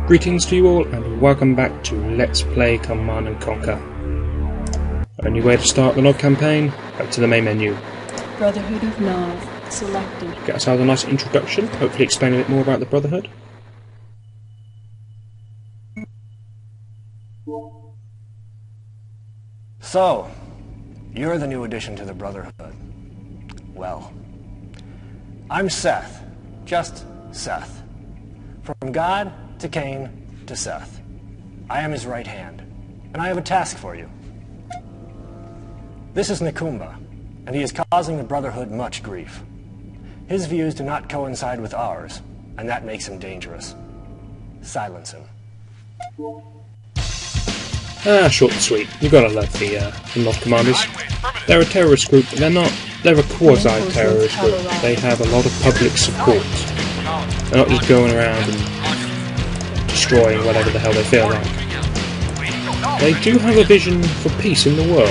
Greetings to you all, and welcome back to Let's Play Command and Conquer. Only way to start the log campaign, back to the main menu. Brotherhood of Nav, selected. Get ourselves a nice introduction, hopefully explain a bit more about the Brotherhood. So, you're the new addition to the Brotherhood. Well, I'm Seth. Just Seth. From God to Cain to Seth. I am his right hand, and I have a task for you. This is Nakumba, and he is causing the Brotherhood much grief. His views do not coincide with ours, and that makes him dangerous. Silence him. Short and sweet. You've got to love the Nod Commanders. They're a terrorist group, but they're a quasi-terrorist group. They have a lot of public support. They're not just going around and destroying whatever the hell they feel like. They do have a vision for peace in the world,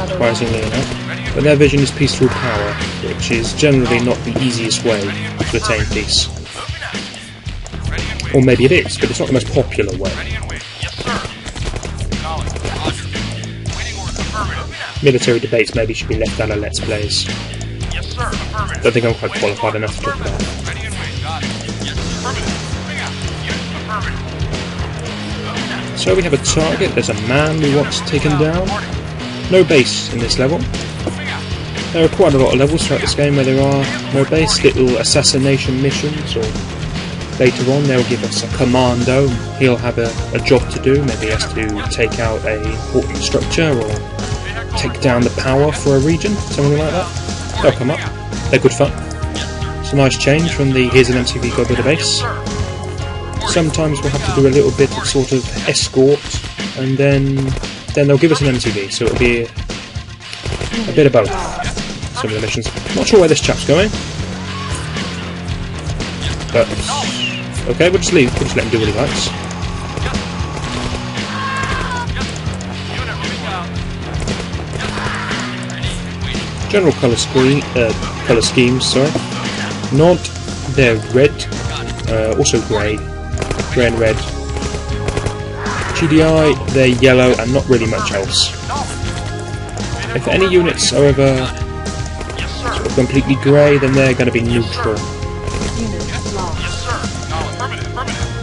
surprisingly enough, but their vision is peace through power, which is generally not the easiest way to attain peace. Or maybe it is, but it's not the most popular way. Military debates maybe should be left out of Let's Plays. Don't think I'm quite qualified enough to talk about it. So we have a target, there's a man we want taken down. No base in this level. There are quite a lot of levels throughout this game where there are no base, little assassination missions, or later on they'll give us a commando. He'll have a job to do, maybe he has to take out an important structure or take down the power for a region, something like that. They'll come up. They're good fun. It's a nice change from the here's an MCV, go build a base. Sometimes we'll have to do a little bit of sort of escort, and then they'll give us an MCV, so it'll be a bit of both. Some of the missions. Not sure where this chap's going, but okay, we'll just leave. We'll just let him do what he likes. General colour schemes, sorry. Nod, they're red, also grey and red. GDI, they're yellow and not really much else. If any units are ever sort of completely grey, then they're going to be neutral.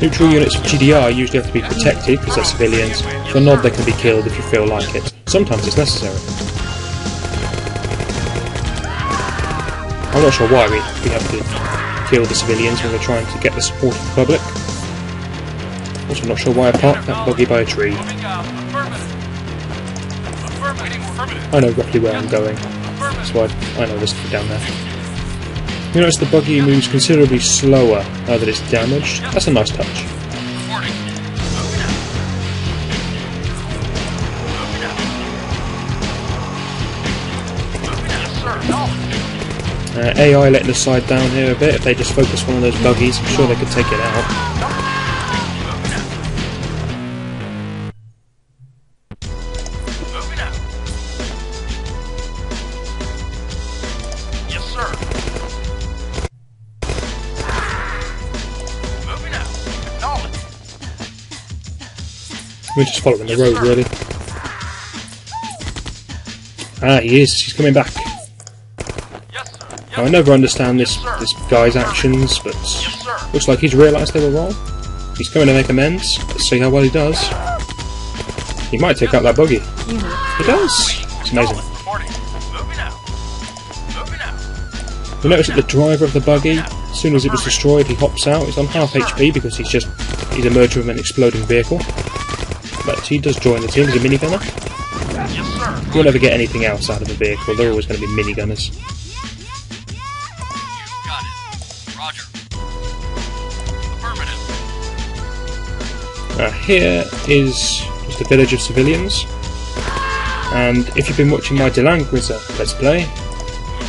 Neutral units of GDI usually have to be protected because they're civilians. For Nod, they can be killed if you feel like it. Sometimes it's necessary. I'm not sure why we have to kill the civilians when we're trying to get the support of the public. Also not sure why I parked that buggy by a tree. I know roughly where I'm going. That's why I know there's stuff down there. You notice the buggy moves considerably slower now that it's damaged. That's a nice touch. AI letting us slide down here a bit. If they just focus one of those buggies, I'm sure they could take it out. We're just following the road, really. Ah, he is. He's coming back. Now, I never understand this guy's actions, but looks like he's realised they were wrong. He's coming to make amends. Let's see how well he does. He might take out that buggy. He does! It's amazing. You notice that the driver of the buggy, as soon as it was destroyed, he hops out. He's on half HP because he's emerged from an exploding vehicle. But he does join the team as a minigunner. You'll never get anything else out of a vehicle. They're always going to be minigunners. Here is just a village of civilians, and if you've been watching my Delangriza Let's Play,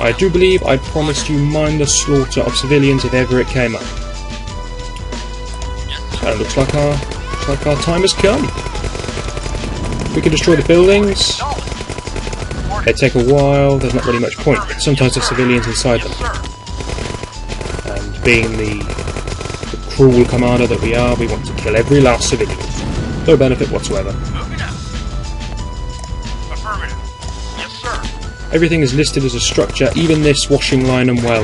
I do believe I promised you mindless slaughter of civilians if ever it came up. So it looks like our time has come. We can destroy the buildings. They take a while, there's not really much point, but sometimes there's civilians inside them. And being the cruel commander that we are, we want to kill every last civilian. No benefit whatsoever. Moving out. Affirmative. Yes, sir. Everything is listed as a structure, even this washing line and well.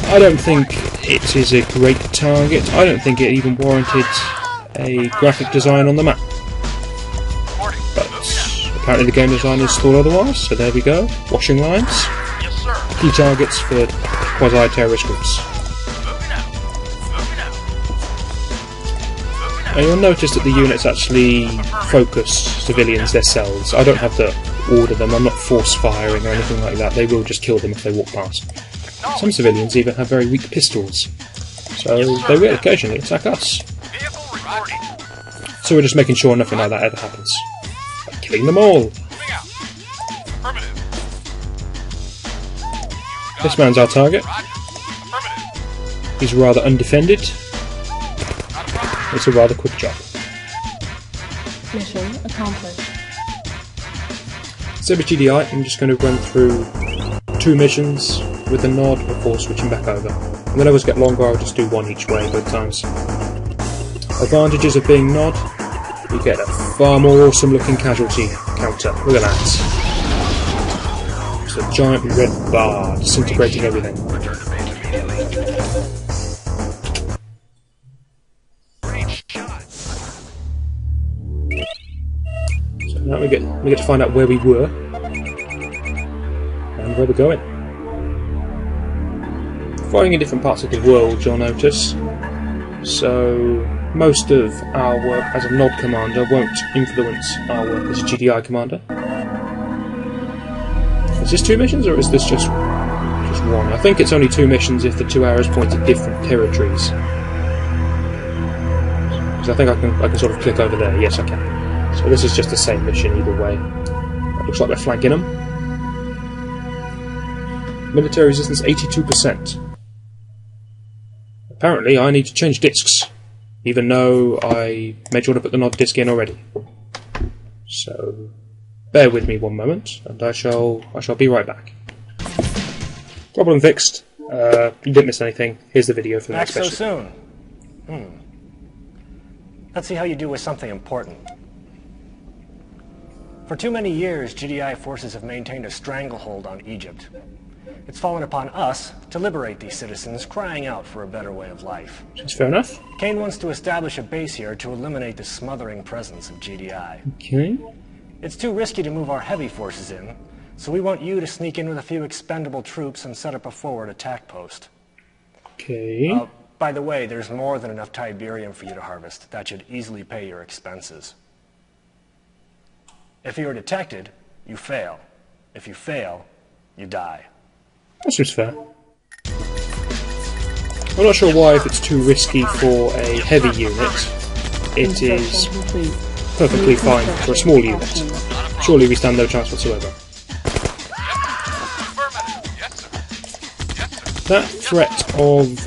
I don't think it is a great target. I don't think it even warranted a graphic design on the map. But apparently the game designers thought otherwise, so there we go. Washing lines. Yes, sir. Key targets for quasi-terrorist groups. Now you'll notice that the units actually focus civilians themselves. I don't have to order them, I'm not force firing or anything like that. They will just kill them if they walk past. Some civilians even have very weak pistols, so they will occasionally attack us. Vehicle reporting. So we're just making sure nothing like that ever happens. By killing them all! Moving out. Affirmative. This man's our target. Affirmative. He's rather undefended. It's a rather quick job. Mission accomplished. So with GDI, I'm just going to run through 2 missions with a nod before switching back over. And when levels get longer, I'll just do one each way both times. Advantages of being nod: you get a far more awesome looking casualty counter. Look at that. It's a giant red bar disintegrating everything. So now we get to find out where we were and where we're going. Fighting in different parts of the world, you'll notice. So most of our work as a nod commander won't influence our work as a GDI commander. Is this 2 missions or is this just 1? I think it's only 2 missions if the 2 arrows point to different territories. Because I think I can sort of click over there. Yes, I can. So this is just the same mission either way. It looks like we're flanking them. Military resistance 82%. Apparently I need to change discs, even though I made sure to put the nod disc in already. So bear with me one moment, and I shall be right back. Problem fixed. You didn't miss anything. Here's the video for the Back next so session. soon. Let's see how you do with something important. For too many years, GDI forces have maintained a stranglehold on Egypt. It's fallen upon us to liberate these citizens crying out for a better way of life. That's fair enough. Kane wants to establish a base here to eliminate the smothering presence of GDI. Okay. It's too risky to move our heavy forces in, so we want you to sneak in with a few expendable troops and set up a forward attack post. Okay. By the way, there's more than enough Tiberium for you to harvest. That should easily pay your expenses. If you are detected, you fail. If you fail, you die. That seems fair. I'm not sure why, if it's too risky for a heavy unit, it is perfectly fine for a small unit. Surely we stand no chance whatsoever. That threat of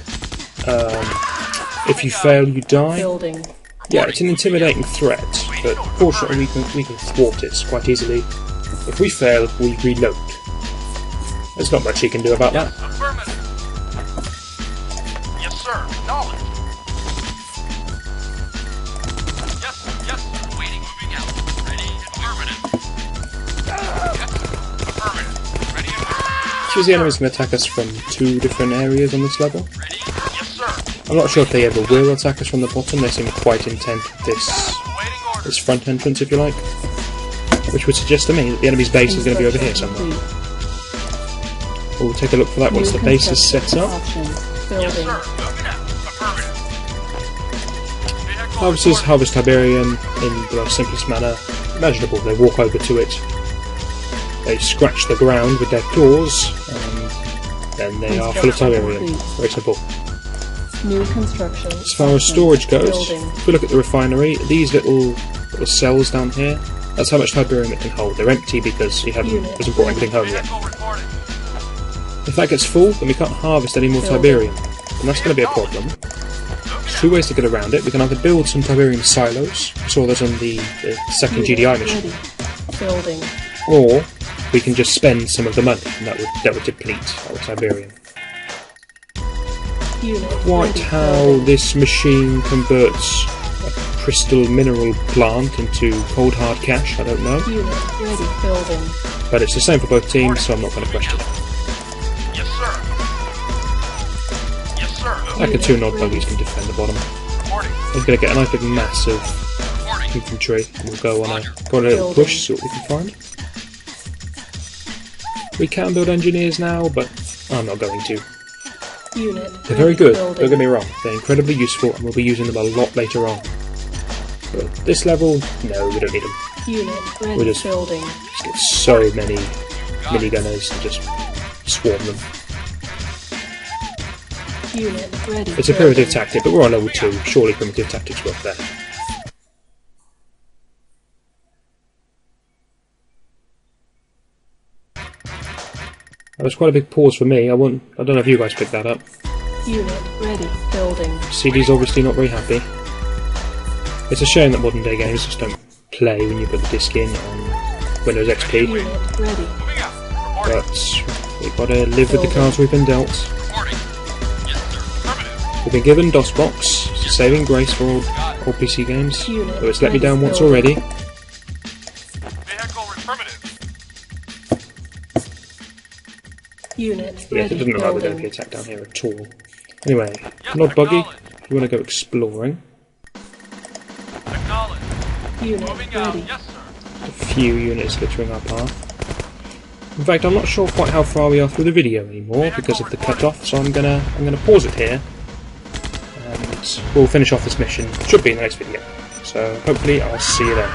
if you fail you die, yeah, it's an intimidating threat, but fortunately we can thwart it quite easily. If we fail, we reload. There's not much you can do about that. Affirmative. Yes, sir. Knowledge. Yes, yes. Waiting. Moving out. Ready. Affirmative. Yes. Affirmative. Ready. Affirmative. So the enemy's going to attack us from 2 different areas on this level. Ready. Yes, sir. I'm not sure if they ever will attack us from the bottom. They seem quite intent with this Waiting orders. front entrance, if you like. Which would suggest to me that the enemy's base is going to be over here somewhere. We'll take a look for that once the base is set up. Yes, sir. Moving out. Affirmative. Vehicle Harvesters reporting. harvest Tiberium in the most simplest manner imaginable. They walk over to it, they scratch the ground with their claws, and then they are full of Tiberium. Very simple. New construction. As far as storage goes, Building. if we look at the refinery, these little cells down here, that's how much Tiberium it can hold. They're empty because he hasn't brought anything home yet. Vehicle reporting. If that gets full, then we can't harvest any more Tiberium, and that's going to be a problem. There's 2 ways to get around it. We can either build some Tiberium silos, we saw those on the second GDI mission, Building. or we can just spend some of the money, and that would deplete our Tiberium. Unit quite ready how building. this machine converts a crystal mineral plant into cold hard cash, I don't know. Unit ready building. But it's the same for both teams, so I'm not going to question it. Yes, sir. Yes, sir. Like the two Nod buggies can defend the bottom. Reporting. I'm going to get a nice big massive Reporting. infantry, and we'll go on a little push, see what we can find. We can build engineers now, but I'm not going to. Unit They're very good, don't building. get me wrong. They're incredibly useful, and we'll be using them a lot later on. But at this level, no, we don't need them. Unit ready We'll just- building. Just get so many minigunners and just swarm them. Unit ready It's a primitive tactic, but we're on level 2. Surely primitive tactics work there. That was quite a big pause for me. I don't know if you guys picked that up. Unit ready building. CD's obviously not very happy. It's a shame that modern day games just don't play when you put the disc in on Windows XP. Unit ready. Moving out. Reporting. But we've got to live with the cards we've been dealt. Reporting. Yes, sir. Affirmative. We've been given DOSBox, it's a saving grace for old PC games. Unit Though it's let me ready down once building. already. Vehicle affirmative. Unit Yes, ready it doesn't look like we're going to be building. attacked down here at all. Anyway, Yes, Nod Buggy, acknowledged. you want to go exploring. Acknowledge. Unit Moving out. ready. Yes, sir. A few units littering our path. In fact, I'm not sure quite how far we are through the video anymore because of the cut-off, so I'm gonna pause it here, and we'll finish off this mission. Should be in the next video. So hopefully I'll see you then.